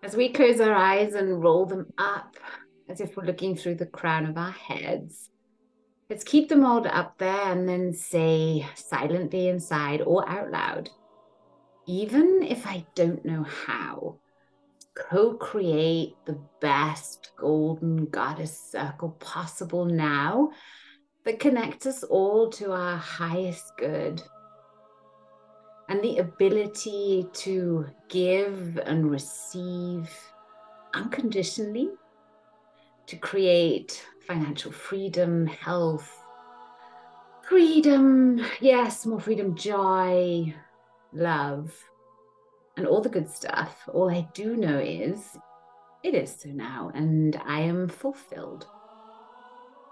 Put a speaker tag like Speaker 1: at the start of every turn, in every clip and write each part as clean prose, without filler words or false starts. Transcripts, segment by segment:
Speaker 1: As we close our eyes and roll them up as if we're looking through the crown of our heads, let's keep them all up there and then say silently inside or out loud, even if I don't know how, co-create the best golden goddess circle possible now that connects us all to our highest good and the ability to give and receive unconditionally, to create financial freedom, health, freedom, yes, more freedom, joy, love, and all the good stuff. All I do know is it is so now, and I am fulfilled.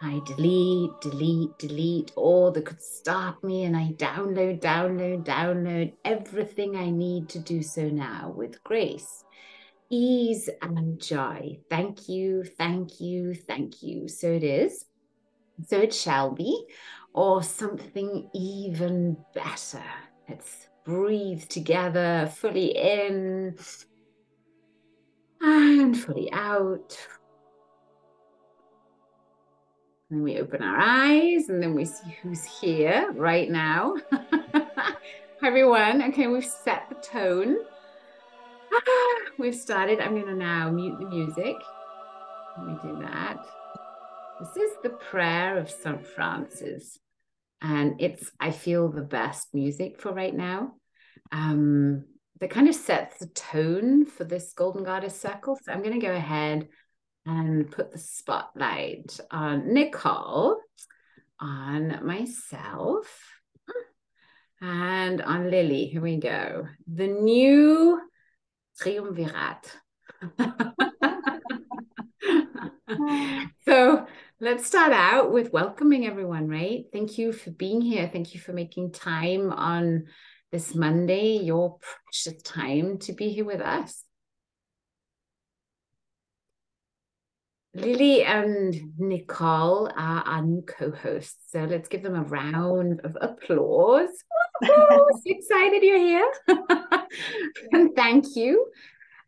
Speaker 1: I delete, delete, delete all that could stop me, and I download, download, download everything I need to do so now with grace, ease, and joy. Thank you, thank you, thank you. So it is, so it shall be, or something even better. Let's breathe together, fully in and fully out. And then we open our eyes and then we see who's here right now. Hi, everyone. Okay, we've set the tone. We've started. I'm going to now mute the music. Let me do that. This is the prayer of St. Francis. And it's, I feel, the best music for right now. That kind of sets the tone for this Golden Goddess Circle. So I'm going to go ahead and put the spotlight on Nicole, on myself, and on Lily. Here we go. The new triumvirate. So let's start out with welcoming everyone, right? Thank you for being here. Thank you for making time on this Monday, your precious time to be here with us. Lily and Nicole are our new co-hosts. So let's give them a round of applause. So excited you're here. And thank you.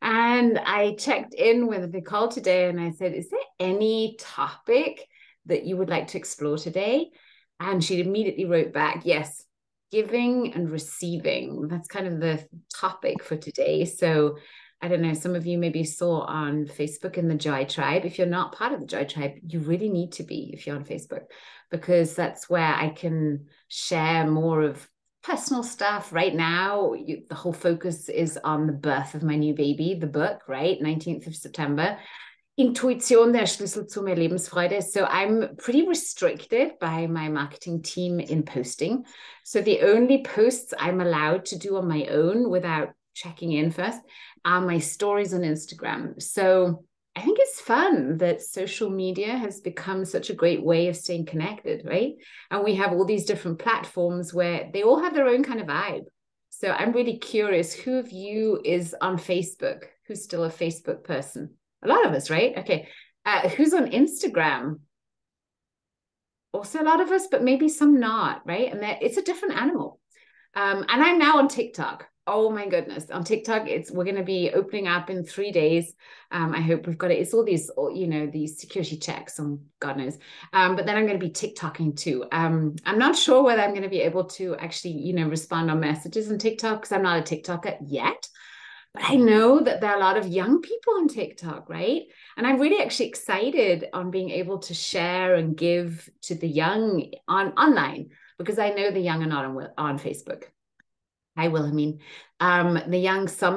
Speaker 1: And I checked in with Nicole today and I said, is there any topic that you would like to explore today? And she immediately wrote back, yes, giving and receiving. That's kind of the topic for today. So I don't know, some of you maybe saw on Facebook in the Joy Tribe. If you're not part of the Joy Tribe, you really need to be if you're on Facebook, because that's where I can share more of personal stuff. Right now, the whole focus is on the birth of my new baby, the book, right? 19th of September. Intuition, der Schlüssel zu mehr Lebensfreude. So I'm pretty restricted by my marketing team in posting. So the only posts I'm allowed to do on my own without checking in first are my stories on Instagram. So I think it's fun that social media has become such a great way of staying connected, right? And we have all these different platforms where they all have their own kind of vibe. So I'm really curious, who of you is on Facebook? Who's still a Facebook person? A lot of us, right? Okay. Who's on Instagram? Also a lot of us, but maybe some not, right? And it's a different animal. And I'm now on TikTok. Oh my goodness. On TikTok, we're going to be opening up in 3 days. I hope we've got it. It's all these, these security checks and God knows. But then I'm going to be TikToking too. I'm not sure whether I'm going to be able to actually, respond on messages on TikTok because I'm not a TikToker yet. But I know that there are a lot of young people on TikTok, right? And I'm really actually excited on being able to share and give to the young online, because I know the young are not on Facebook. I will. I mean, some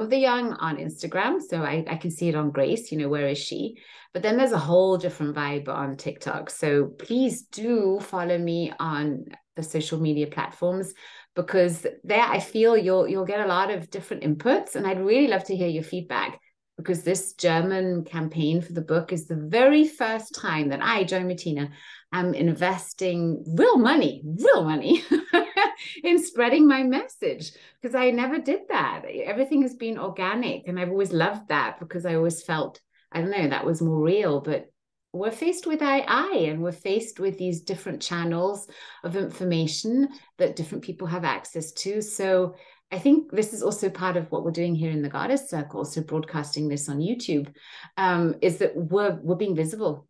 Speaker 1: of the young on Instagram. So I can see it on Grace, where is she? But then there's a whole different vibe on TikTok. So please do follow me on the social media platforms, because there I feel you'll get a lot of different inputs. And I'd really love to hear your feedback, because this German campaign for the book is the very first time that I, Joy Martina, am investing real money in spreading my message, because I never did that. Everything has been organic, and I've always loved that, because I always felt, I don't know, that was more real. But we're faced with AI, and we're faced with these different channels of information that different people have access to. So I think this is also part of what we're doing here in the Goddess Circle, so broadcasting this on YouTube, is that we're being visible.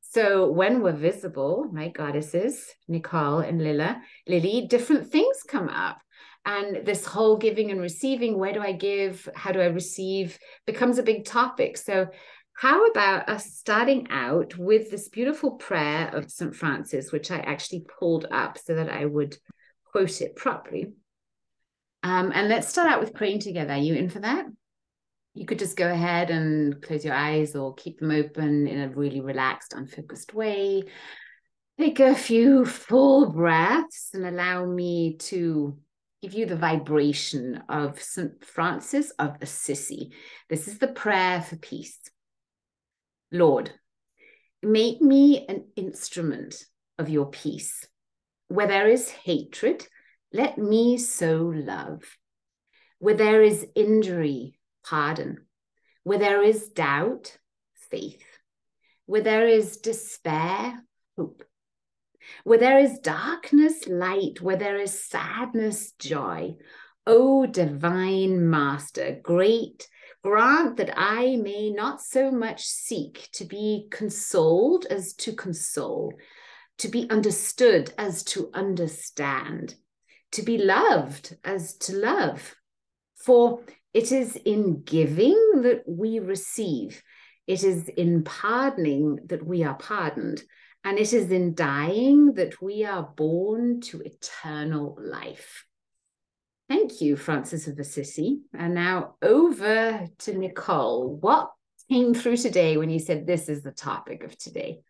Speaker 1: So when we're visible, my goddesses, Nicole and Lily, different things come up. And this whole giving and receiving, where do I give? How do I receive? Becomes a big topic. So how about us starting out with this beautiful prayer of St. Francis, which I actually pulled up so that I would quote it properly. And let's start out with praying together. Are you in for that? You could just go ahead and close your eyes or keep them open in a really relaxed, unfocused way. Take a few full breaths and allow me to give you the vibration of St. Francis of Assisi. This is the prayer for peace. Lord, make me an instrument of your peace. Where there is hatred, let me sow love. Where there is injury, pardon. Where there is doubt, faith. Where there is despair, hope. Where there is darkness, light. Where there is sadness, joy. O divine Master, grant that I may not so much seek to be consoled as to console, to be understood as to understand, to be loved as to love. For it is in giving that we receive. It is in pardoning that we are pardoned. And it is in dying that we are born to eternal life. Thank you, Francis of Assisi. And now over to Nicole. What came through today when you said this is the topic of today?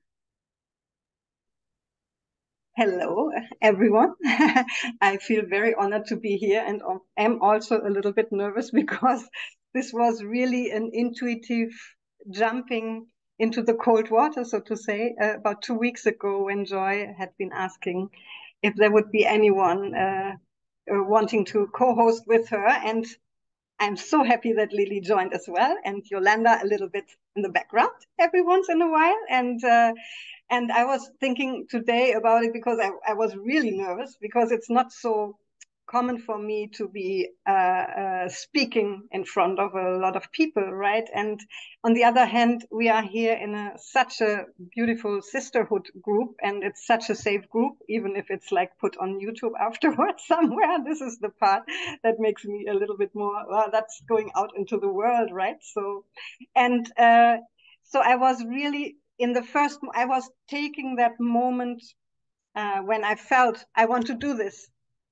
Speaker 2: Hello, everyone. I feel very honored to be here, and I'm also a little bit nervous because this was really an intuitive jumping into the cold water, so to say, about 2 weeks ago when Joy had been asking if there would be anyone wanting to co-host with her. And I'm so happy that Lily joined as well, and Yolanda a little bit in the background every once in a while. And I was thinking today about it because I was really nervous because it's not so common for me to be speaking in front of a lot of people, right? And on the other hand, we are here in such a beautiful sisterhood group, and it's such a safe group, even if it's like put on YouTube afterwards somewhere. This is the part that makes me a little bit more, well, that's going out into the world, right? So I was really I was taking that moment when I felt I want to do this.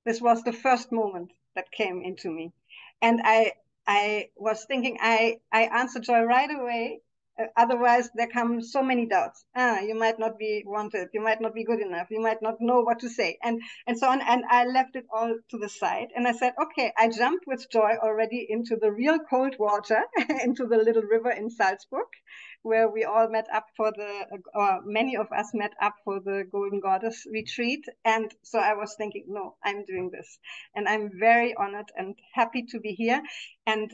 Speaker 2: This was the first moment that came into me. And I was thinking, I answered Joy right away. Otherwise, there come so many doubts. You might not be wanted. You might not be good enough. You might not know what to say, and so on. And I left it all to the side. And I said, okay, I jumped with Joy already into the real cold water, into the little river in Salzburg, where we all met up many of us met up for the Golden Goddess retreat. And so I was thinking, no, I'm doing this. And I'm very honored and happy to be here. And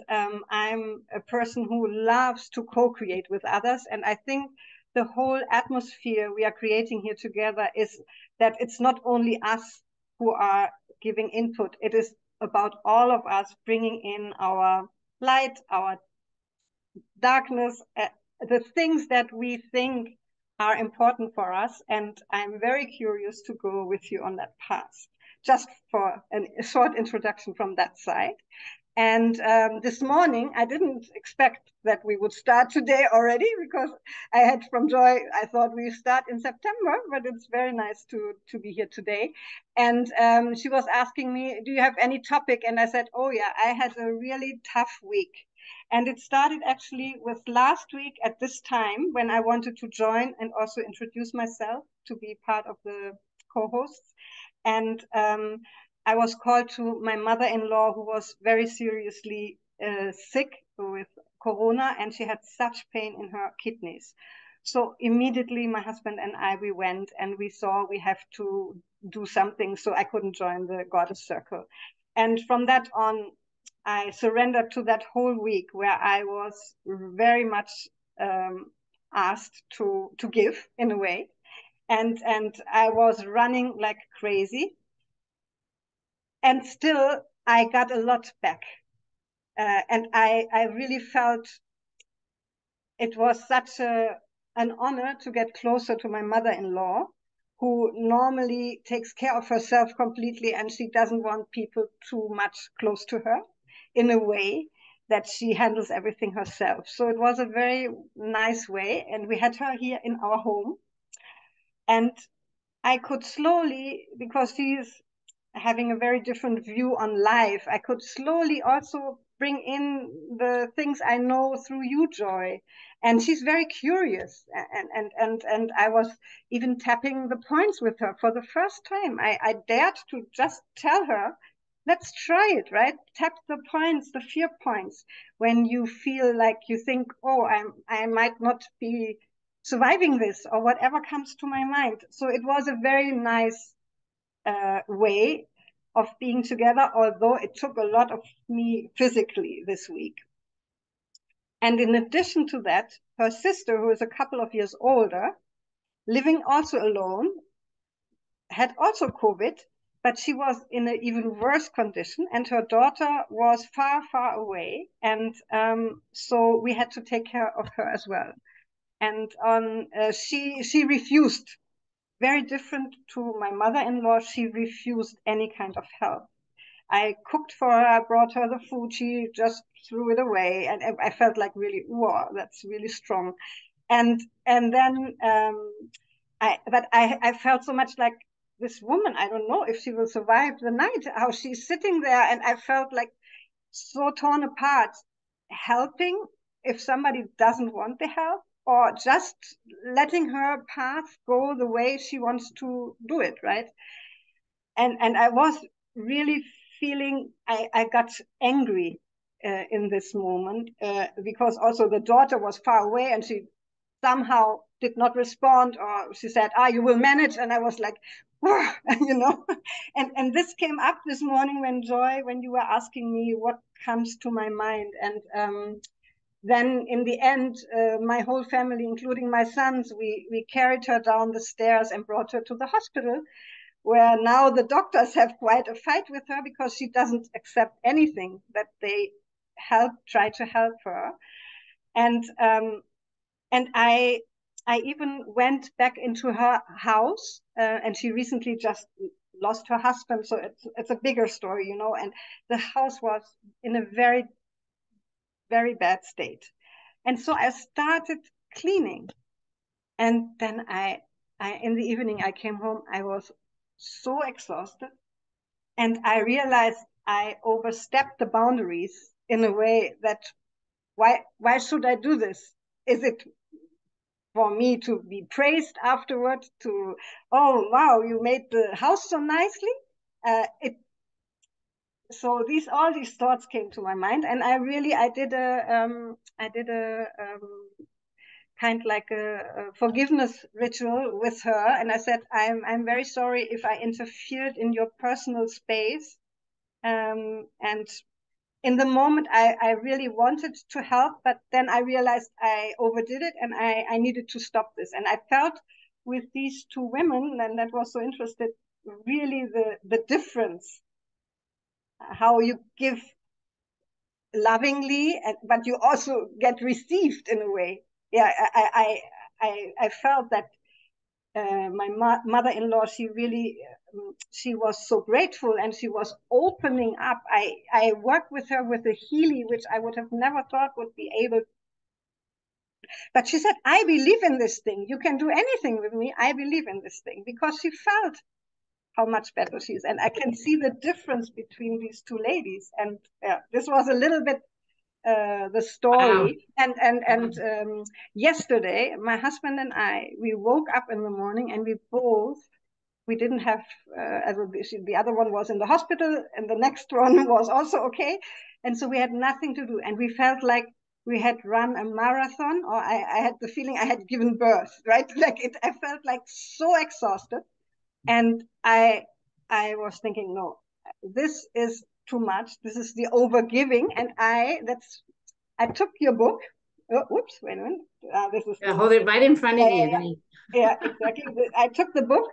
Speaker 2: I'm a person who loves to co-create with others. And I think the whole atmosphere we are creating here together is that it's not only us who are giving input. It is about all of us bringing in our light, our darkness, the things that we think are important for us. And I'm very curious to go with you on that path, just for a short introduction from that side. And this morning, I didn't expect that we would start today already, because I had from Joy, I thought we start in September, but it's very nice to be here today. And she was asking me, do you have any topic? And I said, oh yeah, I had a really tough week. And it started actually with last week at this time when I wanted to join and also introduce myself to be part of the co-hosts. And I was called to my mother-in-law, who was very seriously sick with corona, and she had such pain in her kidneys. So immediately my husband and we went and we saw we have to do something, so I couldn't join the Goddess Circle. And from that on, I surrendered to that whole week where I was very much asked to give in a way. And I was running like crazy. And still, I got a lot back. And I really felt it was such an honor to get closer to my mother-in-law, who normally takes care of herself completely, and she doesn't want people too much close to her in a way that she handles everything herself. So it was a very nice way, and we had her here in our home. And I could slowly, because she's having a very different view on life, I could slowly also bring in the things I know through you, Joy. And she's very curious. And I was even tapping the points with her for the first time. I dared to just tell her, let's try it, right? Tap the points, the fear points, when you feel like you think, oh, I might not be surviving this, or whatever comes to my mind. So it was a very nice way of being together, although it took a lot of me physically this week. And in addition to that, her sister, who is a couple of years older, living also alone, had also COVID, but she was in an even worse condition, and her daughter was far, far away. And so we had to take care of her as well. And she refused. Very different to my mother-in-law, she refused any kind of help. I cooked for her, brought her the food, she just threw it away, and I felt like really, wow, that's really strong. And then I felt so much like this woman. I don't know if she will survive the night. How she's sitting there, and I felt like so torn apart, helping if somebody doesn't want the help, or just letting her path go the way she wants to do it, right? And I was really feeling I got angry in this moment because also the daughter was far away, and she somehow did not respond, or she said, you will manage. And I was like, you know. And this came up this morning when you were asking me what comes to my mind. And then in the end, my whole family, including my sons, we carried her down the stairs and brought her to the hospital, where now the doctors have quite a fight with her because she doesn't accept anything that they try to help her. And I even went back into her house, and she recently just lost her husband, so it's a bigger story, you know. And the house was in a very, very bad state, and so I started cleaning. And then I in the evening I came home. I was so exhausted, and I realized I overstepped the boundaries in a way that why should I do this? Is it for me to be praised afterward, to, oh wow, you made the house so nicely? So all these thoughts came to my mind, and I did a kind like a forgiveness ritual with her, and I said, I'm very sorry if I interfered in your personal space, and in the moment I really wanted to help, but then I realized I overdid it, and I needed to stop this. And I felt with these two women, and that was so interesting, really the difference, how you give lovingly, but you also get received in a way. Yeah, I felt that my mother-in-law, she was so grateful, and she was opening up. I worked with her with a Healy, which I would have never thought would be able. But she said, I believe in this thing. You can do anything with me. I believe in this thing, because she felt how much better she is. And I can see the difference between these two ladies. And this was a little bit the story. Wow. And yesterday, my husband and we woke up in the morning, and we didn't have, the other one was in the hospital, and the next one was also okay. And so we had nothing to do. And we felt like we had run a marathon, or I had the feeling I had given birth, right? I felt like so exhausted. And I was thinking, no, this is too much. This is the overgiving. And I took your book. Oh, oops, wait a minute.
Speaker 1: Hold it right in front of you.
Speaker 2: Yeah, exactly. I took the book,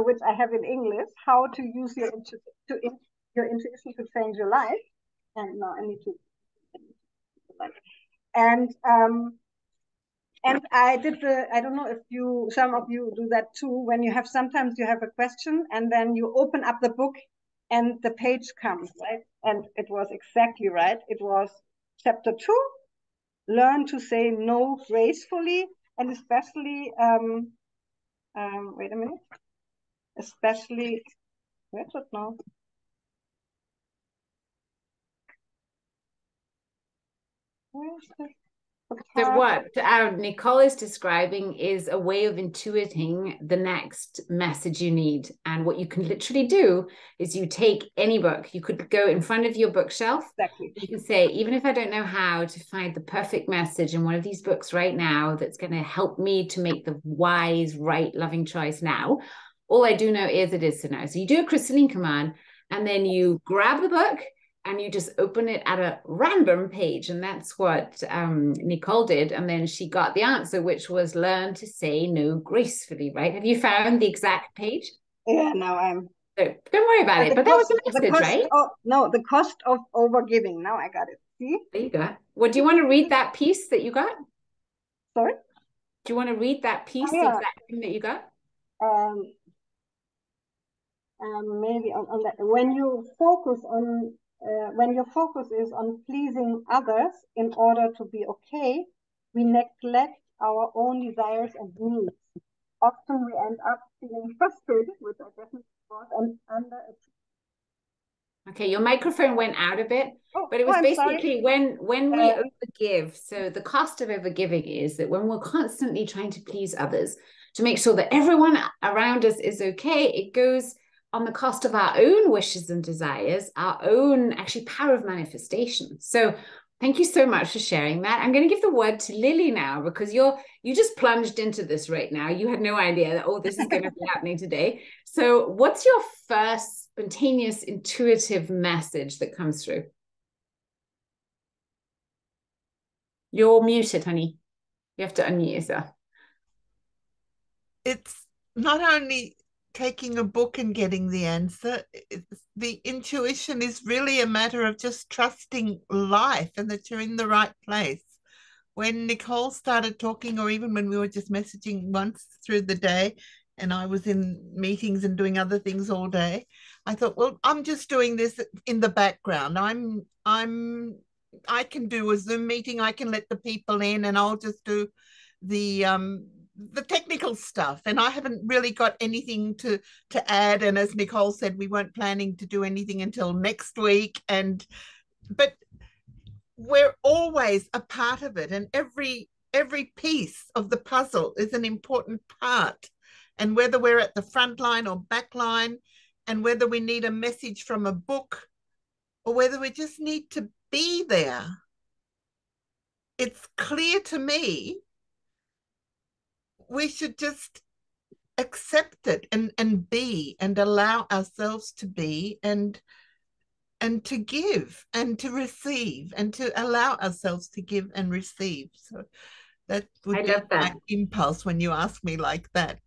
Speaker 2: which I have in English, How to Use Your your intuition to change your life. And now I need to, and I did I don't know if some of you do that too, when you have, sometimes you have a question and then you open up the book and the page comes, right? And it was exactly right. It was chapter 2, learn to say no gracefully, and especially, wait a minute, especially, where's it now? Where's the
Speaker 1: So what Nicole is describing is a way of intuiting the next message you need. And what you can literally do is you take any book. You could go in front of your bookshelf.
Speaker 2: Exactly.
Speaker 1: You can say, even if I don't know how to find the perfect message in one of these books right now that's going to help me to make the wise, right, loving choice now, all I do know is it is so now. So you do a crystalline command, and then you grab the book and you just open it at a random page. And that's what Nicole did. And then she got the answer, which was learn to say no gracefully, right? Have you found the exact page?
Speaker 2: Yeah, now I'm.
Speaker 1: So don't worry about it. But that was the message, right?
Speaker 2: No, the cost of overgiving. Now I got it. See?
Speaker 1: There you go. Well, do you want to read that piece that you got?
Speaker 2: Sorry?
Speaker 1: Do you want to read that piece, the exact thing that you got?
Speaker 2: Maybe on that. When you focus on when your focus is on pleasing others in order to be okay, we neglect our own desires and needs. Often we end up feeling frustrated, which I definitely was, and under.
Speaker 1: Okay, your microphone went out a bit, but it was basically when we overgive. So the cost of overgiving is that when we're constantly trying to please others, to make sure that everyone around us is okay, it goes on the cost of our own wishes and desires, our own actually power of manifestation. So thank you so much for sharing that. I'm going to give the word to Lily now, because you just plunged into this right now. You had no idea that, oh, this is going to be happening today. So what's your first spontaneous, intuitive message that comes through? You're muted, honey. You have to unmute yourself.
Speaker 3: It's not only taking a book and getting the answer. The intuition is really a matter of just trusting life and that you're in the right place. When Nicole started talking, or even when we were just messaging once through the day, and I was in meetings and doing other things all day, I thought, well, I'm just doing this in the background. I can do a Zoom meeting. I can let the people in, and I'll just do the technical stuff, and I haven't really got anything to add. And as Nicole said, we weren't planning to do anything until next week, but we're always a part of it, and every piece of the puzzle is an important part. And whether we're at the front line or back line, and whether we need a message from a book or whether we just need to be there, it's clear to me we should just accept it and be, and allow ourselves to be, and to give and to receive, and to allow ourselves to give and receive. So that would be my impulse when you ask me like that.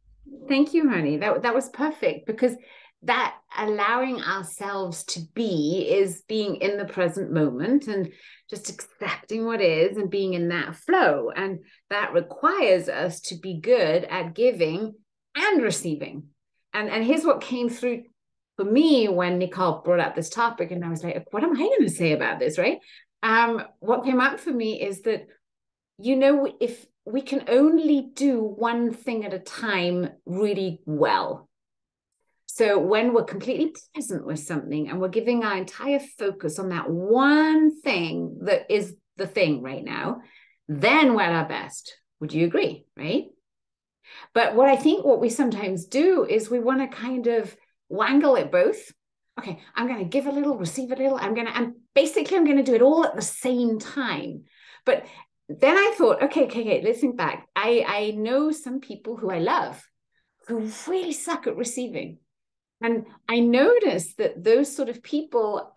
Speaker 1: Thank you, honey. That was perfect, because that allowing ourselves to be is being in the present moment and just accepting what is and being in that flow. And that requires us to be good at giving and receiving. And here's what came through for me when Nicole brought up this topic, and I was like, what am I going to say about this, right? What came up for me is that, if we can only do one thing at a time really well. So when we're completely present with something and we're giving our entire focus on that one thing that is the thing right now, then we're at our best. Would you agree, right? But what we sometimes do is we want to kind of wangle it both. Okay, I'm going to give a little, receive a little. I'm going to do it all at the same time. But then I thought, okay, let's think back. I know some people who I love who really suck at receiving. And I noticed that those sort of people,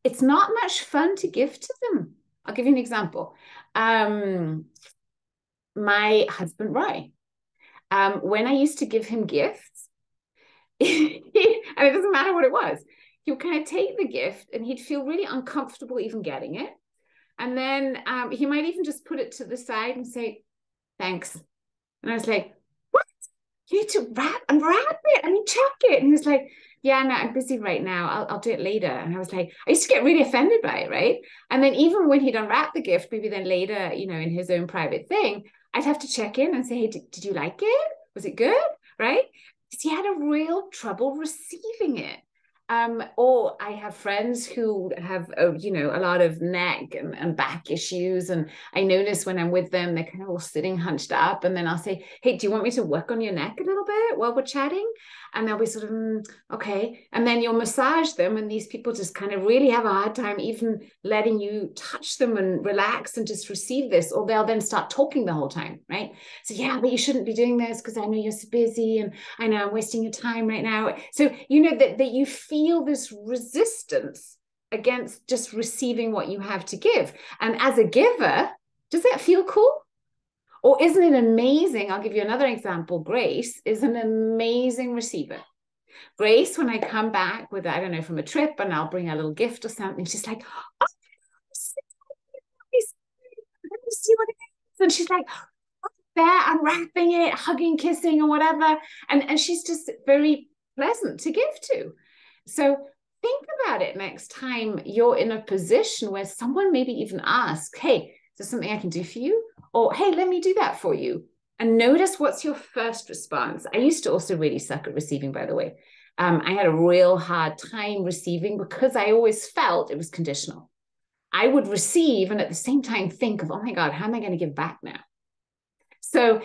Speaker 1: it's not much fun to give to them. I'll give you an example. My husband, Roy, when I used to give him gifts, and it doesn't matter what it was, he would kind of take the gift and he'd feel really uncomfortable even getting it. And then he might even just put it to the side and say, thanks. And I was like, what? You need to unwrap it. I mean, check it. And he was like, yeah, no, I'm busy right now. I'll do it later. And I was like, I used to get really offended by it, right? And then even when he'd unwrap the gift, maybe then later, you know, in his own private thing, I'd have to check in and say, hey, did you like it? Was it good? Right? Because he had a real trouble receiving it. Or I have friends who have, you know, a lot of neck and back issues. And I notice when I'm with them, they're kind of all sitting hunched up. And then I'll say, hey, do you want me to work on your neck a little bit while we're chatting? And they'll be sort of, okay. And then you'll massage them. And these people just kind of really have a hard time even letting you touch them and relax and just receive this. Or they'll then start talking the whole time, right? So, yeah, but you shouldn't be doing this because I know you're so busy and I know I'm wasting your time right now. So, you know, that you feel this resistance against just receiving what you have to give. And as a giver, does that feel cool? Or isn't it amazing? I'll give you another example. Grace is an amazing receiver. Grace, when I come back with, I don't know, from a trip and I'll bring a little gift or something, she's like, oh, let me see what it is. And she's like, there, unwrapping it, hugging, kissing, or whatever. And she's just very pleasant to give to. So think about it next time you're in a position where someone maybe even asks, hey, is there something I can do for you? Or, hey, let me do that for you. And notice what's your first response. I used to also really suck at receiving, by the way. I had a real hard time receiving because I always felt it was conditional. I would receive and at the same time think of, oh my God, how am I going to give back now? So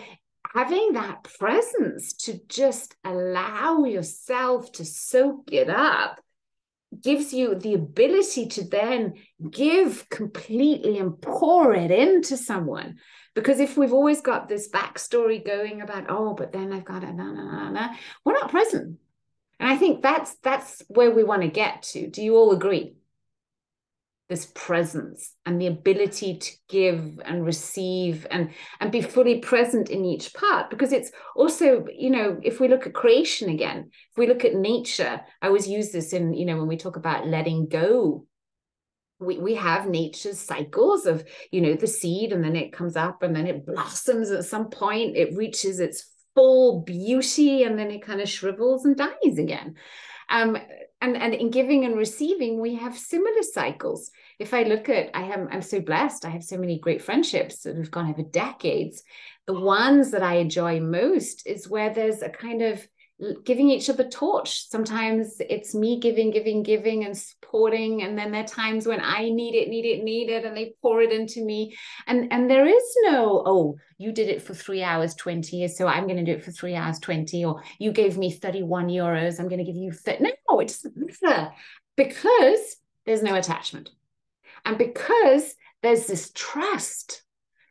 Speaker 1: having that presence to just allow yourself to soak it up gives you the ability to then give completely and pour it into someone. Because if we've always got this backstory going about, oh, but then I've got it, we're not present. And I think that's where we want to get to. Do you all agree? This presence and the ability to give and receive and be fully present in each part. Because it's also, you know, if we look at creation again, if we look at nature, I always use this in, you know, when we talk about letting go, we have nature's cycles of, you know, the seed and then it comes up and then it blossoms at some point, it reaches its full beauty and then it kind of shrivels and dies again. And in giving and receiving, we have similar cycles. If I look at, I'm so blessed. I have so many great friendships that have gone over decades. The ones that I enjoy most is where there's a kind of giving each other torch. Sometimes it's me giving and supporting. And then there are times when I need it, and they pour it into me. And there is no, oh, you did it for 3 hours, 20, so I'm going to do it for 3 hours, 20, or you gave me 31 euros, I'm going to give you 30. No, it doesn't matter because there's no attachment. And because there's this trust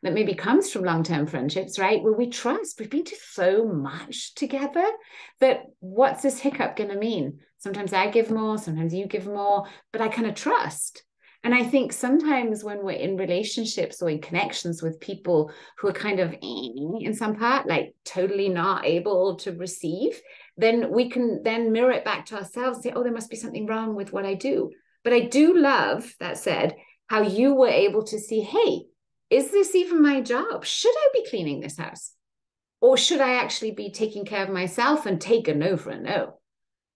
Speaker 1: that maybe comes from long-term friendships, right? Where we trust, we've been through so much together that what's this hiccup going to mean? Sometimes I give more, sometimes you give more, but I kind of trust. And I think sometimes when we're in relationships or in connections with people who are kind of in some part, like totally not able to receive, then we can then mirror it back to ourselves, say, oh, there must be something wrong with what I do. But I do love, that said, how you were able to see, hey, is this even my job? Should I be cleaning this house? Or should I actually be taking care of myself and take a no for a no?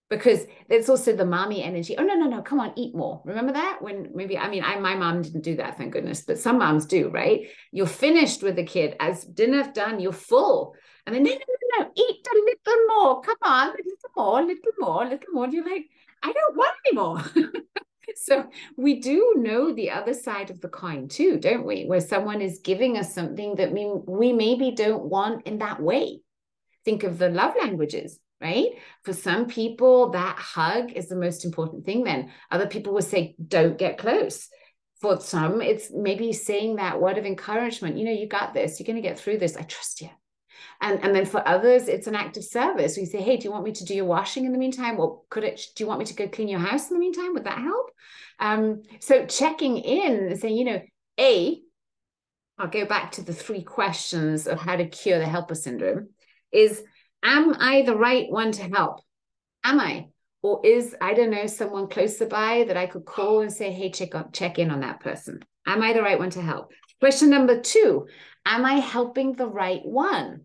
Speaker 1: Because there's also the mommy energy. Oh, no, come on, eat more. Remember that? When maybe, I mean, my mom didn't do that, thank goodness, but some moms do, right? You're finished with the kid. As dinner's done, you're full. And then, no, eat a little more. Come on, a little more. You're like, I don't want any more. So we do know the other side of the coin too, don't we? Where someone is giving us something that we maybe don't want in that way. Think of the love languages, right? For some people, that hug is the most important thing then. Other people will say, don't get close. For some, it's maybe saying that word of encouragement. You know, you got this. You're going to get through this. I trust you. And then for others, it's an act of service. We say, hey, do you want me to do your washing in the meantime? Or do you want me to go clean your house in the meantime? Would that help? So checking in and saying, you know, I'll go back to the 3 questions of how to cure the helper syndrome is, am I the right one to help? Am I? Or is, I don't know, someone closer by that I could call and say, hey, check in on that person? Am I the right one to help? Question number 2, am I helping the right one?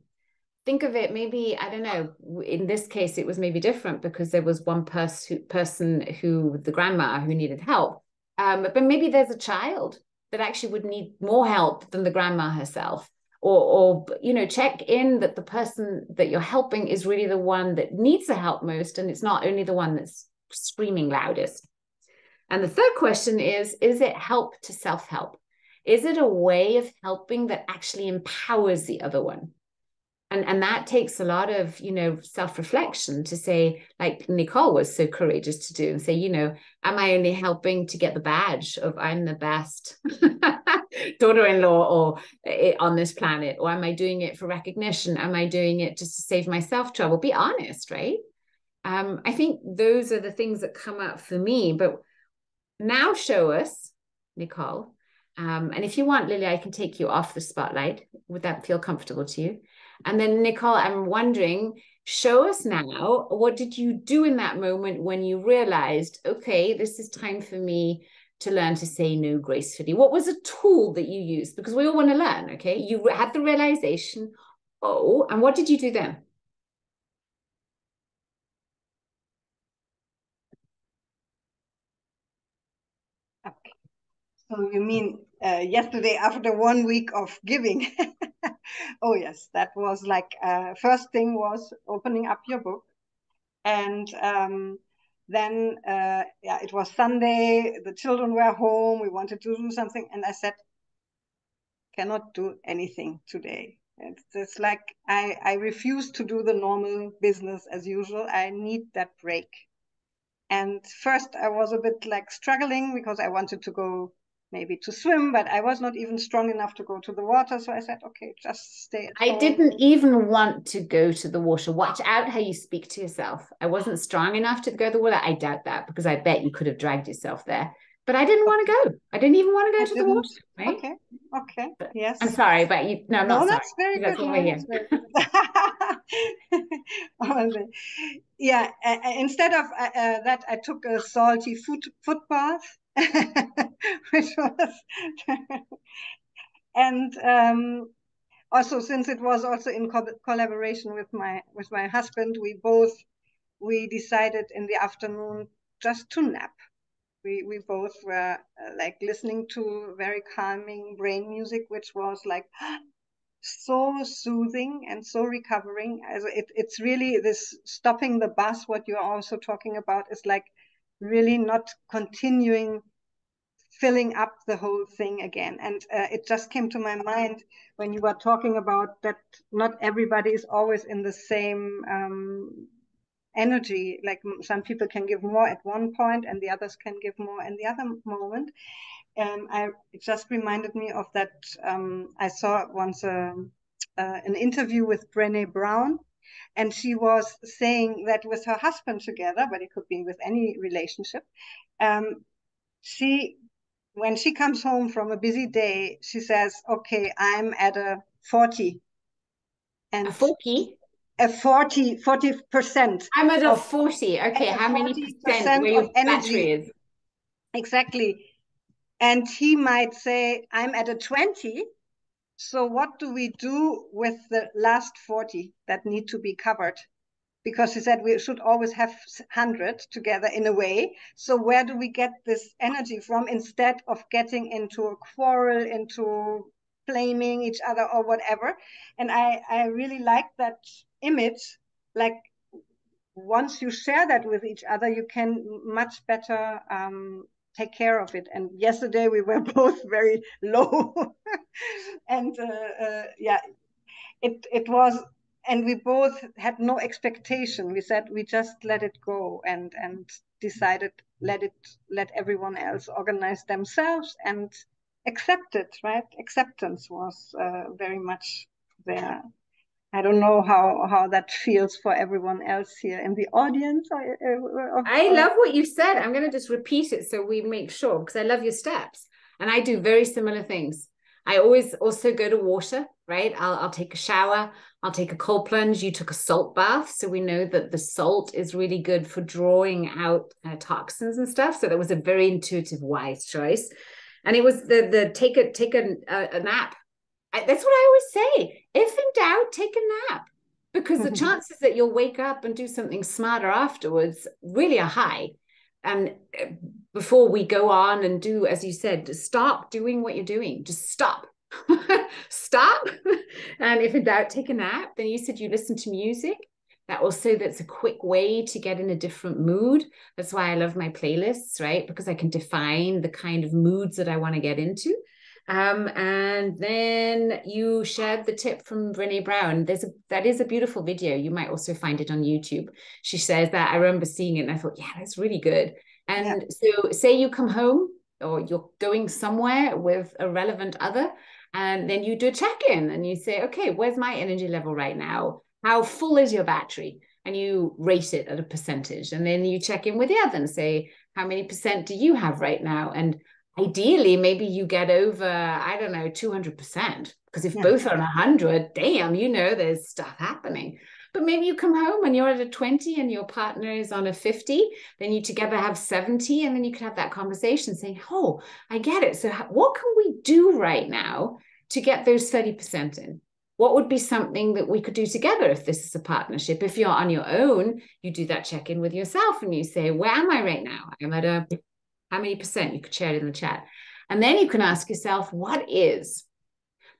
Speaker 1: Think of it, maybe, I don't know, in this case, it was maybe different because there was one person who, the grandma, who needed help. But maybe there's a child that actually would need more help than the grandma herself. Or check in that the person that you're helping is really the one that needs the help most, and it's not only the one that's screaming loudest. And the third question is it help to self-help? Is it a way of helping that actually empowers the other one? And that takes a lot of, self-reflection to say, like Nicole was so courageous to do, and say, am I only helping to get the badge of I'm the best daughter-in-law or on this planet? Or am I doing it for recognition? Am I doing it just to save myself trouble? Be honest, right? I think those are the things that come up for me. But now show us, Nicole. And if you want, Lily, I can take you off the spotlight. Would that feel comfortable to you? And then, Nicole, I'm wondering, show us now, what did you do in that moment when you realized, okay, this is time for me to learn to say no gracefully? What was a tool that you used? Because we all want to learn, okay? You had the realization, and what did you do then?
Speaker 2: Okay. So you mean yesterday after 1 week of giving? Oh yes, that was like first thing was opening up your book, and then it was Sunday. The children were home. We wanted to do something, and I said, cannot do anything today. It's like I refuse to do the normal business as usual. I need that break. And first I was a bit like struggling because I wanted to go maybe to swim, but I was not even strong enough to go to the water. So I said, okay, just stay at home.
Speaker 1: I didn't even want to go to the water. Watch out how you speak to yourself. I wasn't strong enough to go to the water. I doubt that, because I bet you could have dragged yourself there. But I didn't want to go. I didn't even want to go to the water. Right?
Speaker 2: Okay. Yes.
Speaker 1: I'm sorry, but no, I'm not sorry.
Speaker 2: That's very
Speaker 1: That's
Speaker 2: good.
Speaker 1: what we're here.
Speaker 2: Yeah. Instead of that, I took a salty foot bath, which was, and also, since it was also in collaboration with my husband, we decided in the afternoon just to nap. We both were like listening to very calming brain music, which was like so soothing and so recovering. As it's really this stopping the bus. What you're also talking about is like really not continuing filling up the whole thing again. And it just came to my mind when you were talking about that not everybody is always in the same energy. Like some people can give more at one point and the others can give more in the other moment. It just reminded me of that. I saw once an interview with Brené Brown, and she was saying that with her husband together, but it could be with any relationship, when she comes home from a busy day, she says, okay, I'm at a 40. And
Speaker 1: a 40?
Speaker 2: A 40%.
Speaker 1: I'm at a 40. Okay, how many percent where your battery is?
Speaker 2: Exactly. And he might say, I'm at a 20. So what do we do with the last 40 that need to be covered? Because he said we should always have 100 together in a way. So where do we get this energy from instead of getting into a quarrel, into blaming each other or whatever? And I really like that image. Like once you share that with each other, you can much better take care of it. And yesterday we were both very low. And it was, and we both had no expectation. We said we just let it go and decided let everyone else organize themselves and accept it, right? Acceptance was very much there. I don't know how that feels for everyone else here in the audience.
Speaker 1: I love what you said. I'm going to just repeat it so we make sure, because I love your steps. And I do very similar things. I always also go to water, right? I'll take a shower. I'll take a cold plunge. You took a salt bath. So we know that the salt is really good for drawing out toxins and stuff. So that was a very intuitive, wise choice. And it was the take a nap. That's what I always say. If in doubt, take a nap, because the chances that you'll wake up and do something smarter afterwards really are high. And before we go on and do, as you said, stop doing what you're doing. Just stop. Stop. And if in doubt, take a nap. Then you said you listen to music. That's a quick way to get in a different mood. That's why I love my playlists, right? Because I can define the kind of moods that I want to get into. And then you shared the tip from Brené Brown. That is a beautiful video. You might also find it on YouTube. She says that. I remember seeing it and I thought, yeah, that's really good. And so say you come home or you're going somewhere with a relevant other, and then you do a check-in and you say, okay, where's my energy level right now? How full is your battery? And you rate it at a percentage. And then you check in with the other and say, how many percent do you have right now? And ideally, maybe you get over, I don't know, 200%. Because if both are on 100, damn, there's stuff happening. But maybe you come home and you're at a 20 and your partner is on a 50, then you together have 70, and then you can have that conversation saying, oh, I get it. So what can we do right now to get those 30% in? What would be something that we could do together if this is a partnership? If you're on your own, you do that check-in with yourself and you say, where am I right now? I'm at a, how many percent? You could share it in the chat. And then you can ask yourself, what is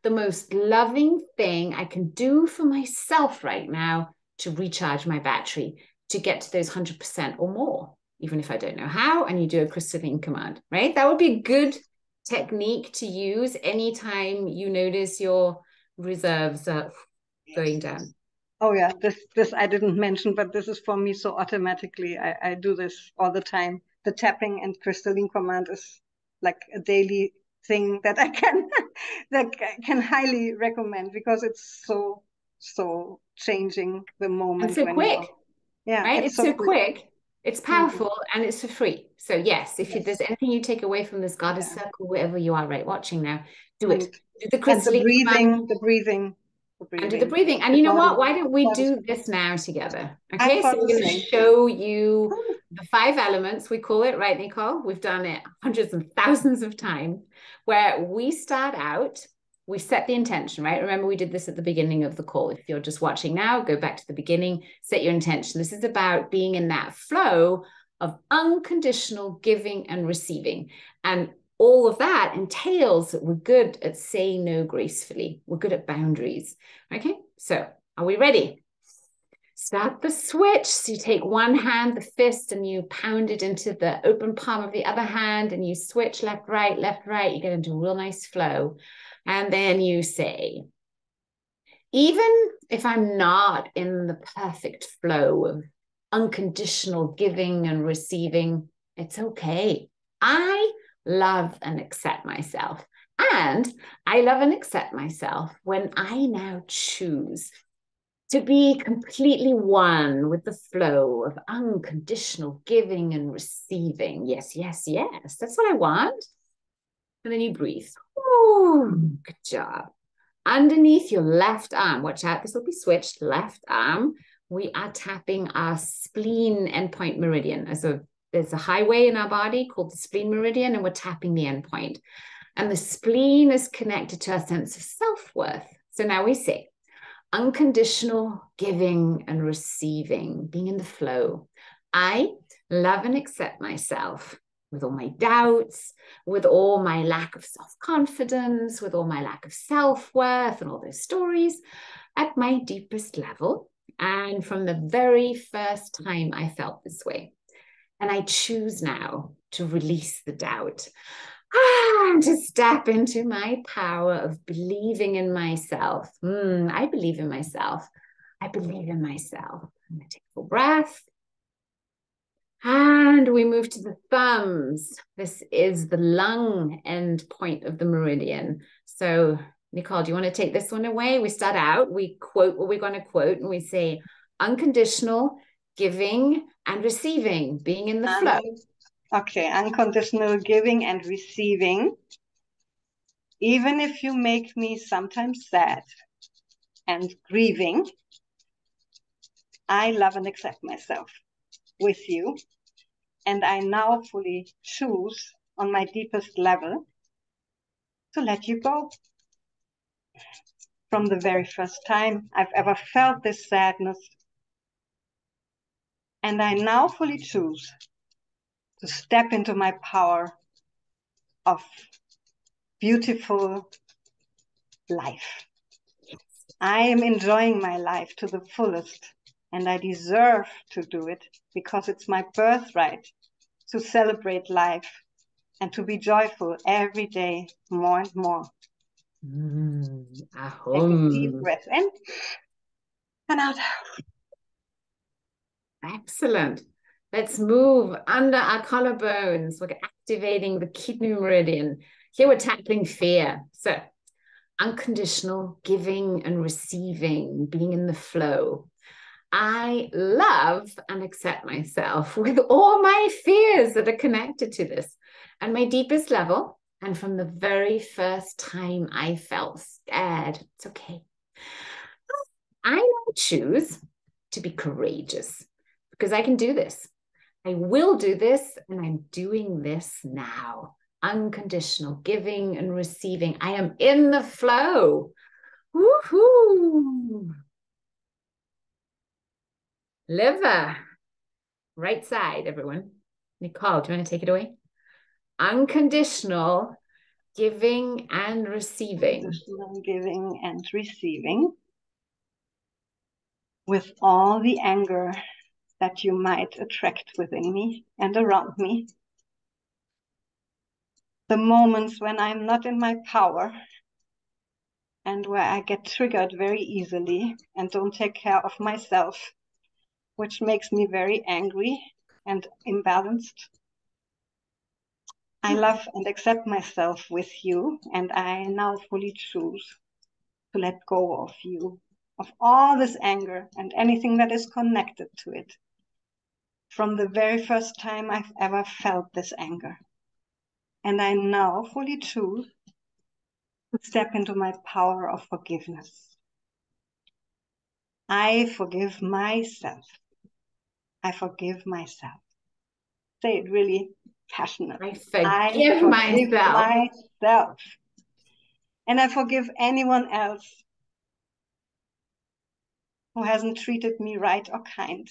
Speaker 1: the most loving thing I can do for myself right now to recharge my battery, to get to those 100% or more, even if I don't know how, and you do a crystalline command, right? That would be a good technique to use anytime you notice your reserves are going down.
Speaker 2: Oh yeah, this I didn't mention, but this is for me so automatically. I do this all the time. The tapping and crystalline command is like a daily thing that I can highly recommend, because it's so changing the moment.
Speaker 1: And so
Speaker 2: when
Speaker 1: quick. Right? It's so quick. It's powerful, and it's for free. So yes, if there's anything you take away from this goddess circle, wherever you are watching now, do it. Do the crystalline
Speaker 2: and the breathing.
Speaker 1: And do the breathing. And you know what? Why don't we do this now together? Okay, so we're going to show you the 5 elements, we call it, right, Nicole? We've done it hundreds and thousands of times, where we start out, we set the intention, right? Remember, we did this at the beginning of the call. If you're just watching now, go back to the beginning, set your intention. This is about being in that flow of unconditional giving and receiving. And all of that entails that we're good at saying no gracefully. We're good at boundaries. Okay, so are we ready? Start the switch. So you take one hand, the fist, and you pound it into the open palm of the other hand, and you switch left, right, left, right. You get into a real nice flow. And then you say, even if I'm not in the perfect flow of unconditional giving and receiving, it's okay. I love and accept myself. And I love and accept myself when I now choose to be completely one with the flow of unconditional giving and receiving. Yes, yes, yes. That's what I want. And then you breathe. Oh, good job. Underneath your left arm, watch out, this will be switched, left arm, we are tapping our spleen endpoint meridian. There's a highway in our body called the spleen meridian, and we're tapping the endpoint. And the spleen is connected to our sense of self-worth. So now we say, unconditional giving and receiving, being in the flow. I love and accept myself with all my doubts, with all my lack of self-confidence, with all my lack of self-worth and all those stories at my deepest level. And from the very first time I felt this way. And I choose now to release the doubt and to step into my power of believing in myself. I believe in myself. I believe in myself. I'm going to take a full breath. And we move to the thumbs. This is the lung end point of the meridian. So, Nicole, do you want to take this one away? We start out, we quote what we're going to quote, and we say, unconditional giving and receiving, being in the flow.
Speaker 2: Okay, unconditional giving and receiving even if you make me sometimes sad and grieving, I love and accept myself with you. And I now fully choose on my deepest level to let you go. From the very first time I've ever felt this sadness. And I now fully choose to step into my power of beautiful life. I am enjoying my life to the fullest, and I deserve to do it because it's my birthright to celebrate life and to be joyful every day more and more. Take a deep breath in and out.
Speaker 1: Excellent. Let's move under our collarbones. We're activating the kidney meridian. Here we're tackling fear. So unconditional giving and receiving, being in the flow. I love and accept myself with all my fears that are connected to this. And my deepest level, and from the very first time I felt scared, it's okay. I now choose to be courageous because I can do this. I will do this, and I'm doing this now. Unconditional giving and receiving. I am in the flow. Woohoo! Liver. Right side, everyone. Nicole, do you want to take it away? Unconditional giving and receiving.
Speaker 2: Unconditional giving and receiving. With all the anger that you might attract within me and around me. The moments when I'm not in my power and where I get triggered very easily and don't take care of myself, which makes me very angry and imbalanced. I love and accept myself with you, and I now fully choose to let go of you, of all this anger and anything that is connected to it. From the very first time I've ever felt this anger. And I now fully choose to step into my power of forgiveness. I forgive myself. I forgive myself. Say it really passionate.
Speaker 1: I forgive
Speaker 2: myself. And I forgive anyone else who hasn't treated me right or kind.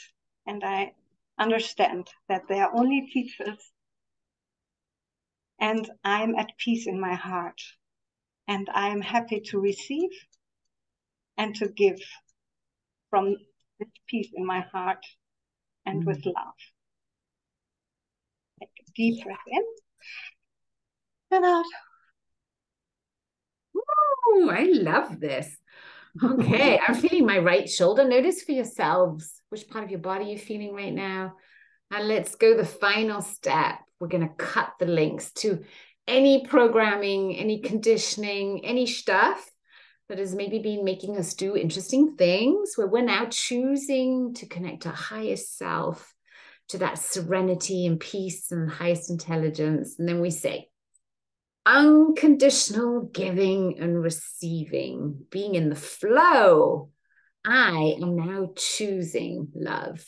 Speaker 2: And I understand that they are only teachers. And I'm at peace in my heart. And I'm happy to receive and to give from this peace in my heart and with love. Take a deep breath in and out.
Speaker 1: Ooh, I love this. Okay, I'm feeling my right shoulder. Notice for yourselves which part of your body you're feeling right now. And let's go the final step. We're going to cut the links to any programming, any conditioning, any stuff that has maybe been making us do interesting things, where we're now choosing to connect our highest self, to that serenity and peace and highest intelligence. And then we say, unconditional giving and receiving, being in the flow. I am now choosing love.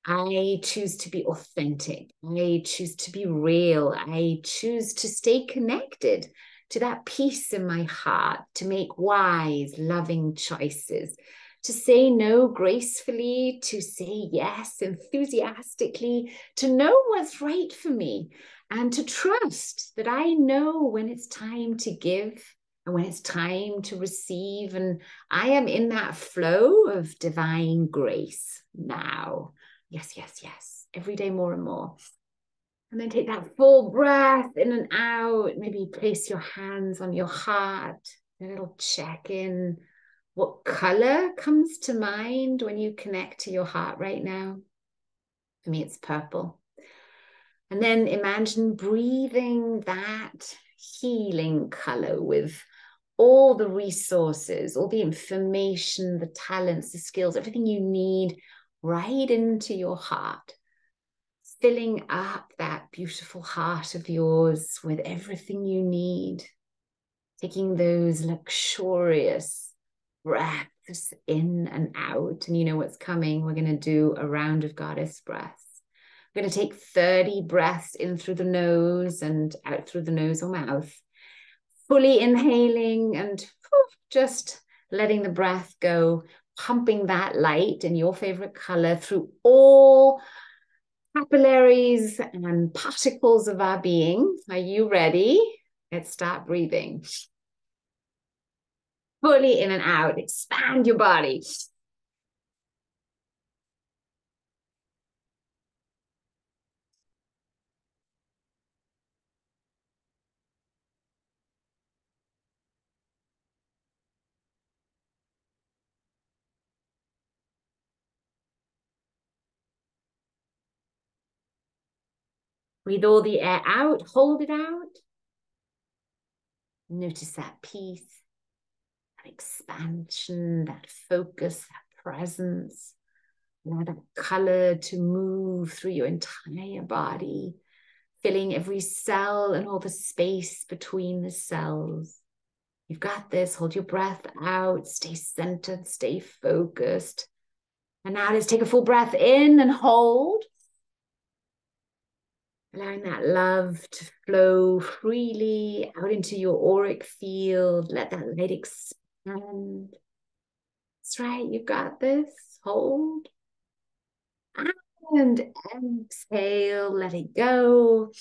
Speaker 1: I choose to be authentic. I choose to be real. I choose to stay connected to that peace in my heart, to make wise, loving choices, to say no gracefully, to say yes enthusiastically, to know what's right for me, and to trust that I know when it's time to give and when it's time to receive. And I am in that flow of divine grace now. Yes, yes, yes. Every day more and more. And then take that full breath in and out. Maybe place your hands on your heart. A little check in. What color comes to mind when you connect to your heart right now? For me, it's purple. And then imagine breathing that healing color with all the resources, all the information, the talents, the skills, everything you need right into your heart. Filling up that beautiful heart of yours with everything you need taking those luxurious breaths in and out. And you know what's coming. We're going to do a round of goddess breaths. We're going to take 30 breaths in through the nose and out through the nose or mouth, fully inhaling and just letting the breath go, pumping that light in your favorite color through all capillaries and particles of our being. Are you ready? Let's start breathing. Fully in and out. Expand your body. Breathe all the air out. Hold it out. Notice that peace, that expansion, that focus, that presence. Allow that color to move through your entire body, filling every cell and all the space between the cells. You've got this. Hold your breath out. Stay centered. Stay focused. And now let's take a full breath in and hold. Allowing that love to flow freely out into your auric field. Let that light expand. That's right. You've got this. Hold. And exhale. Let it go.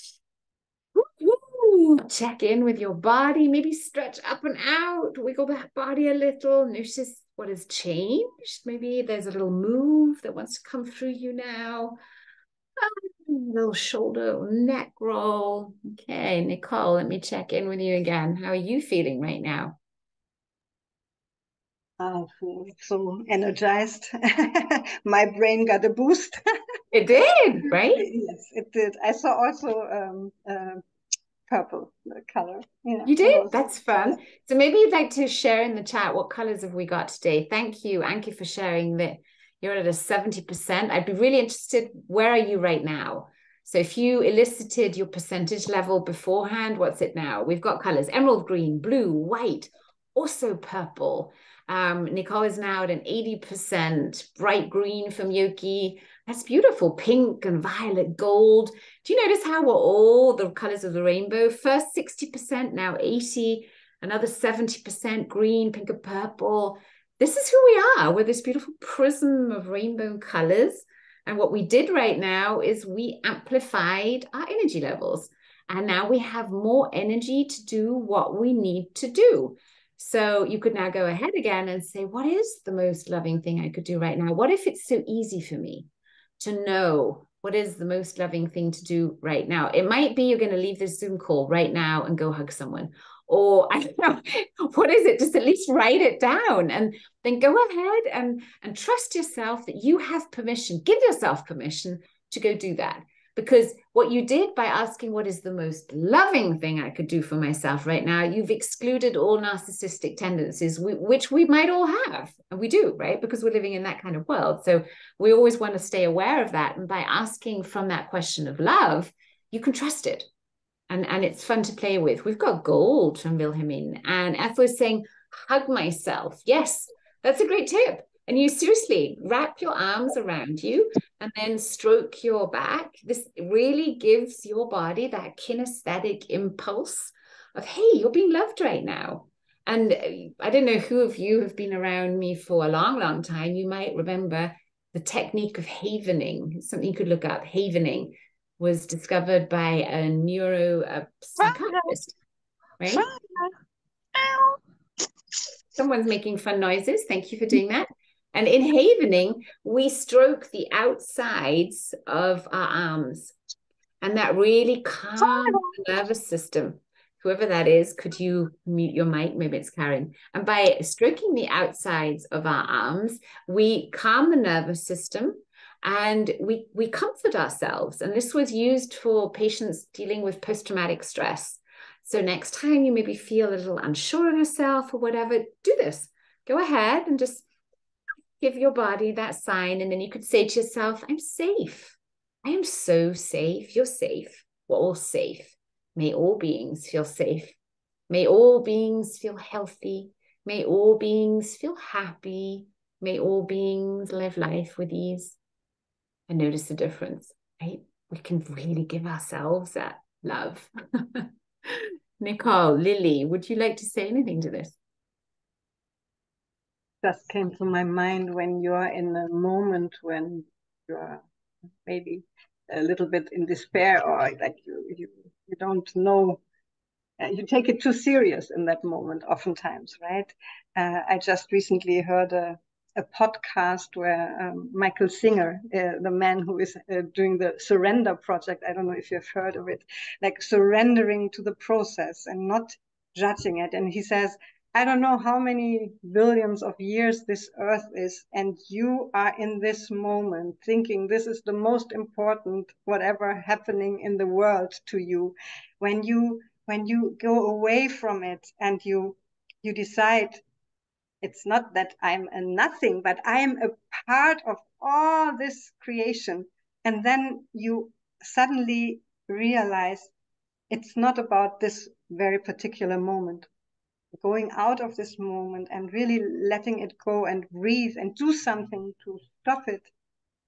Speaker 1: Woo-hoo. Check in with your body. Maybe stretch up and out. Wiggle that body a little. Notice what has changed. Maybe there's a little move that wants to come through you now. A little shoulder or neck roll. Okay, Nicole, let me check in with you again. How are you feeling right now?
Speaker 2: I feel so energized. My brain got a boost.
Speaker 1: It did, right?
Speaker 2: Yes, it did. I saw also purple color. Yeah,
Speaker 1: you did? That's fun. So maybe you'd like to share in the chat what colors have we got today. Thank you, Anki, for sharing that you're at a 70%. I'd be really interested, where are you right now? So if you elicited your percentage level beforehand, what's it now? We've got colors: emerald green, blue, white, also purple. Nicole is now at an 80%, bright green from Yoki. That's beautiful. Pink and violet, gold. Do you notice how we're all the colors of the rainbow? First 60%, now 80, another 70% green, pink and purple. This is who we are. We're this beautiful prism of rainbow colors. And what we did right now is we amplified our energy levels. And now we have more energy to do what we need to do. So you could now go ahead again and say, what is the most loving thing I could do right now? What if it's so easy for me to know what is the most loving thing to do right now? It might be you're going to leave this Zoom call right now and go hug someone. Or I don't know, what is it? Just at least write it down and then go ahead and trust yourself that you have permission. Give yourself permission to go do that. Because what you did by asking what is the most loving thing I could do for myself right now, you've excluded all narcissistic tendencies, which we might all have. And we do, right? Because we're living in that kind of world. So we always want to stay aware of that. And by asking from that question of love, you can trust it. And it's fun to play with. We've got gold from Wilhelmine. And Ethel is saying, hug myself. Yes, that's a great tip. And you seriously wrap your arms around you and then stroke your back. This really gives your body that kinesthetic impulse of, hey, you're being loved right now. And I don't know who of you have been around me for a long, long time. You might remember the technique of havening. It's something you could look up. Havening was discovered by a psychiatrist, right? Someone's making fun noises. Thank you for doing that. And in havening, we stroke the outsides of our arms. And that really calms the nervous system. Whoever that is, could you mute your mic? Maybe it's Karen. And by stroking the outsides of our arms, we calm the nervous system and we comfort ourselves. And this was used for patients dealing with post-traumatic stress. So next time you maybe feel a little unsure of yourself or whatever, do this. Go ahead and just give your body that sign. And then you could say to yourself, I'm safe. I am so safe. You're safe. We're all safe. May all beings feel safe May all beings feel healthy. May all beings feel happy. May all beings live life with ease. And notice the difference, right? We can really give ourselves that love. Nicole, Lily, would you like to say anything to this?
Speaker 2: Just came to my mind when you're in a moment when you're maybe a little bit in despair, or like you don't know, you take it too serious in that moment oftentimes, right? I just recently heard a podcast where Michael Singer, the man who is doing the Surrender Project, I don't know if you've heard of it, like surrendering to the process and not judging it. And he says, I don't know how many billions of years this earth is, and you are in this moment thinking this is the most important, whatever happening in the world to you. When you go away from it and you decide it's not that I'm a nothing, but I am a part of all this creation. And then you suddenly realize it's not about this very particular moment. Going out of this moment and really letting it go and breathe and do something to stop it.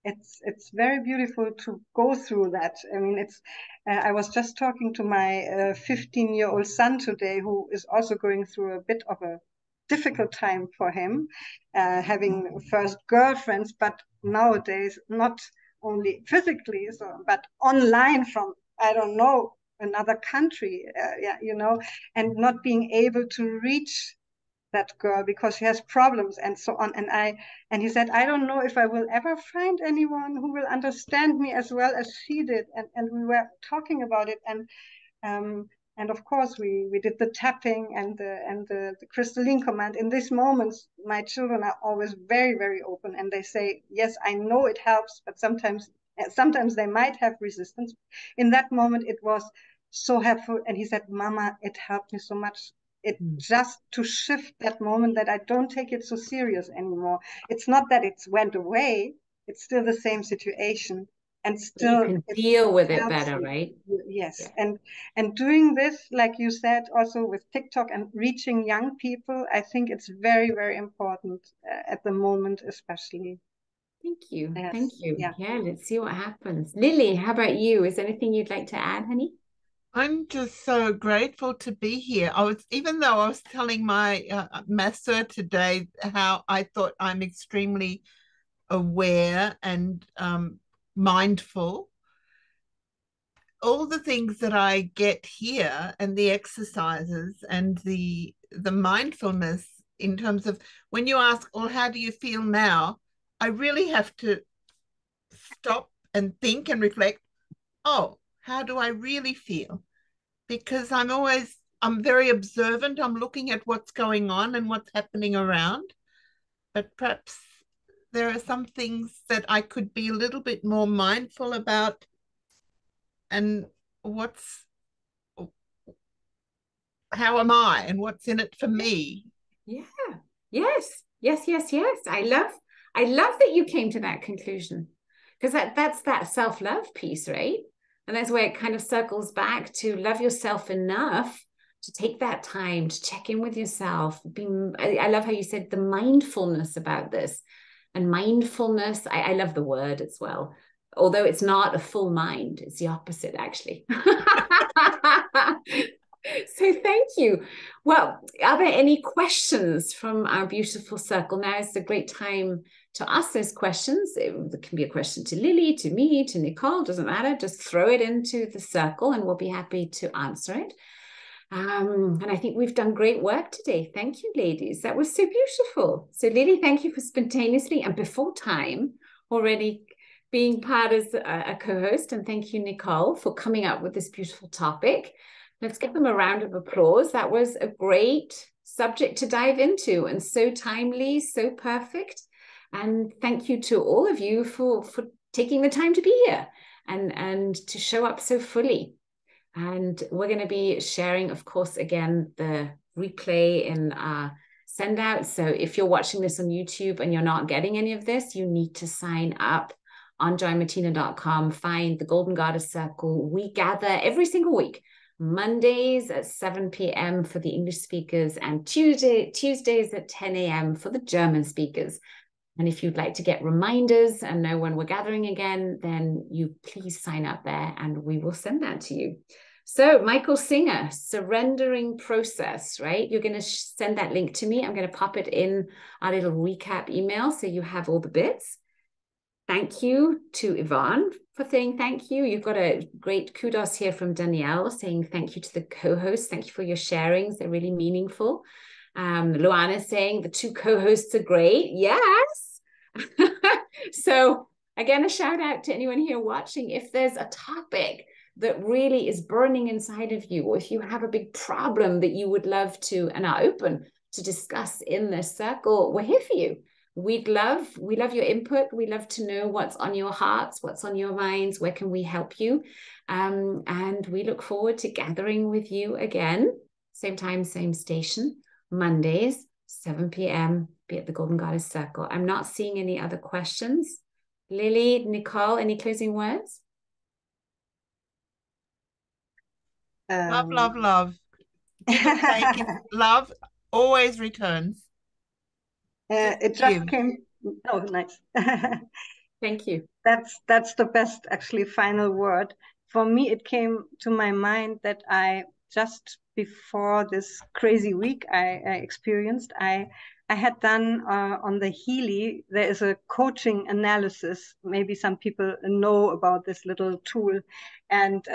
Speaker 2: It's very beautiful to go through that. I mean, it's. I was just talking to my 15-year-old son today, who is also going through a bit of a difficult time for him, having first girlfriends, but nowadays not only physically, but online from I don't know another country, yeah, and not being able to reach that girl because she has problems and so on. And he said, I don't know if I will ever find anyone who will understand me as well as she did. And we were talking about it. And of course we did the tapping and the crystalline command. In these moments, my children are always very, very open, and they say, yes, I know it helps, but sometimes they might have resistance. In that moment, it was so helpful. And he said, Mama, it helped me so much. It just to shift that moment that I don't take it so serious anymore. It's not that it went away. It's still the same situation. And still
Speaker 1: you can deal with it better,
Speaker 2: you.
Speaker 1: right?
Speaker 2: Yes. Yeah. And doing this, like you said, also with TikTok and reaching young people, I think it's very, very important at the moment, especially.
Speaker 1: Thank you.
Speaker 2: Yes.
Speaker 1: Thank you.
Speaker 2: Yeah.
Speaker 1: Yeah, let's see what happens. Lily, how about you? Is there anything you'd like to add, honey?
Speaker 3: I'm just so grateful to be here. Even though I was telling my masseur today how I thought I'm extremely aware and mindful, all the things that I get here and the exercises and the mindfulness in terms of when you ask, well, how do you feel now? I really have to stop and think and reflect, oh, how do I really feel? Because I'm very observant. I'm looking at what's going on and what's happening around. But perhaps there are some things that I could be a little bit more mindful about, and how am I and what's in it for me?
Speaker 1: Yeah. Yes. I love that you came to that conclusion, because that's that self-love piece, right? And that's where it kind of circles back to love yourself enough to take that time to check in with yourself. I love how you said the mindfulness about this. And mindfulness, I love the word as well. Although it's not a full mind, it's the opposite, actually. So thank you. Well, are there any questions from our beautiful circle? Now is a great time to ask those questions. It can be a question to Lily, to me, to Nicole, doesn't matter. Just throw it into the circle and we'll be happy to answer it. And I think we've done great work today. Thank you, ladies. That was so beautiful. So Lily, thank you for spontaneously and before time already being part as a co-host. And thank you, Nicole, for coming up with this beautiful topic. Let's give them a round of applause. That was a great subject to dive into and so timely, so perfect. And thank you to all of you for taking the time to be here and to show up so fully. And we're going to be sharing, of course, again, the replay in send out. So if you're watching this on YouTube and you're not getting any of this, you need to sign up on joinmartina.com, find the Golden Goddess Circle. We gather every single week. Mondays at 7 p.m. for the English speakers, and Tuesdays at 10 a.m. for the German speakers. And if you'd like to get reminders and know when we're gathering again, then you please sign up there and we will send that to you. So Michael Singer, surrendering process, right? You're going to send that link to me. I'm going to pop it in our little recap email so you have all the bits. Thank you to Yvonne for saying thank you. You've got a great kudos here from Danielle saying thank you to the co-hosts. Thank you for your sharings. They're really meaningful. Luana saying the two co-hosts are great. Yes. So again, a shout out to anyone here watching. If there's a topic that really is burning inside of you, or if you have a big problem that you would love to and are open to discuss in this circle, we're here for you. We love your input. We love to know what's on your hearts, what's on your minds, where can we help you? And we look forward to gathering with you again, same time, same station, Mondays, 7 p.m. Be at the Golden Goddess Circle. I'm not seeing any other questions. Lily, Nicole, any closing words?
Speaker 3: Love, love, love. Give and take. Love always returns.
Speaker 2: It just came. Oh, nice.
Speaker 1: Thank you.
Speaker 2: That's the best, actually, final word. For me, it came to my mind that I just before this crazy week I experienced, I had done on the Healy, there is a coaching analysis. Maybe some people know about this little tool, and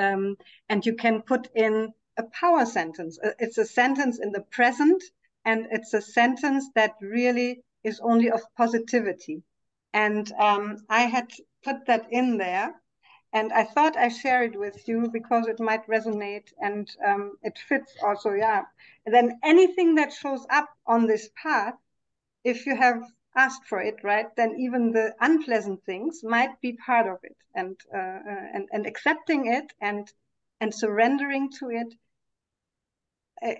Speaker 2: you can put in a power sentence. It's a sentence in the present, and it's a sentence that really is only of positivity. And I had put that in there, and I thought I share it with you because it might resonate, and it fits also, yeah. And then anything that shows up on this path, if you have asked for it, right, then even the unpleasant things might be part of it, and accepting it and surrendering to it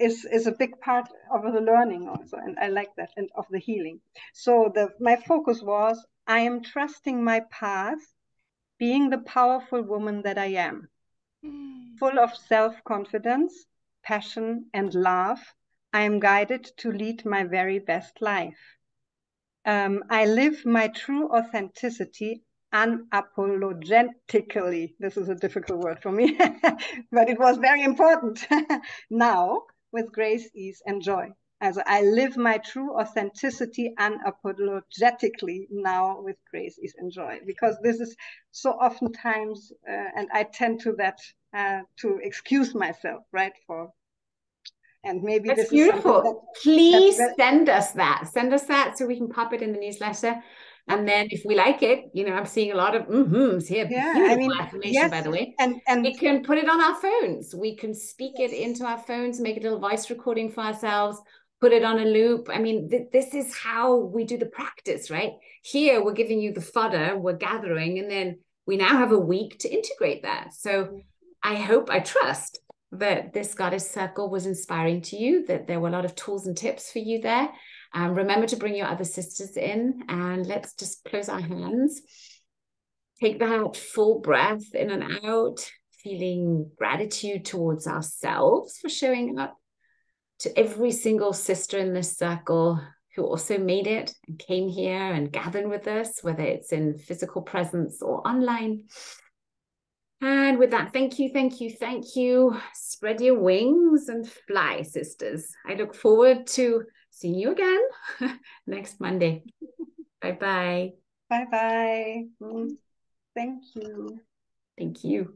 Speaker 2: is a big part of the learning also, and I like that, and of the healing. So my focus was, I am trusting my path, being the powerful woman that I am, full of self-confidence, passion, and love. I am guided to lead my very best life. I live my true authenticity unapologetically. This is a difficult word for me, but it was very important. Now, with grace, ease, and joy. Also, I live my true authenticity unapologetically now with grace, ease, and joy. Because this is so oftentimes, and I tend to that, to excuse myself, right? And maybe
Speaker 1: that's
Speaker 2: this
Speaker 1: beautiful.
Speaker 2: Is that,
Speaker 1: please send us that. Send us that so we can pop it in the newsletter. And then if we like it, I'm seeing a lot of here.
Speaker 2: Yeah,
Speaker 1: Beautiful affirmation,
Speaker 2: yes,
Speaker 1: by the way.
Speaker 2: and
Speaker 1: we can put it on our phones. We can speak it into our phones, make a little voice recording for ourselves, put it on a loop. I mean, this is how we do the practice, right? Here, we're giving you the fodder, we're gathering, and then we now have a week to integrate that. So I trust that this Goddess Circle was inspiring to you, that there were a lot of tools and tips for you there. Remember to bring your other sisters in, and let's just close our hands. Take that full breath in and out, feeling gratitude towards ourselves for showing up, to every single sister in this circle who also made it and came here and gathered with us, whether it's in physical presence or online. And with that, thank you, thank you, thank you. Spread your wings and fly, sisters. I look forward to seeing you again next Monday. Bye-bye.
Speaker 2: Bye-bye. Thank you.
Speaker 1: Thank you.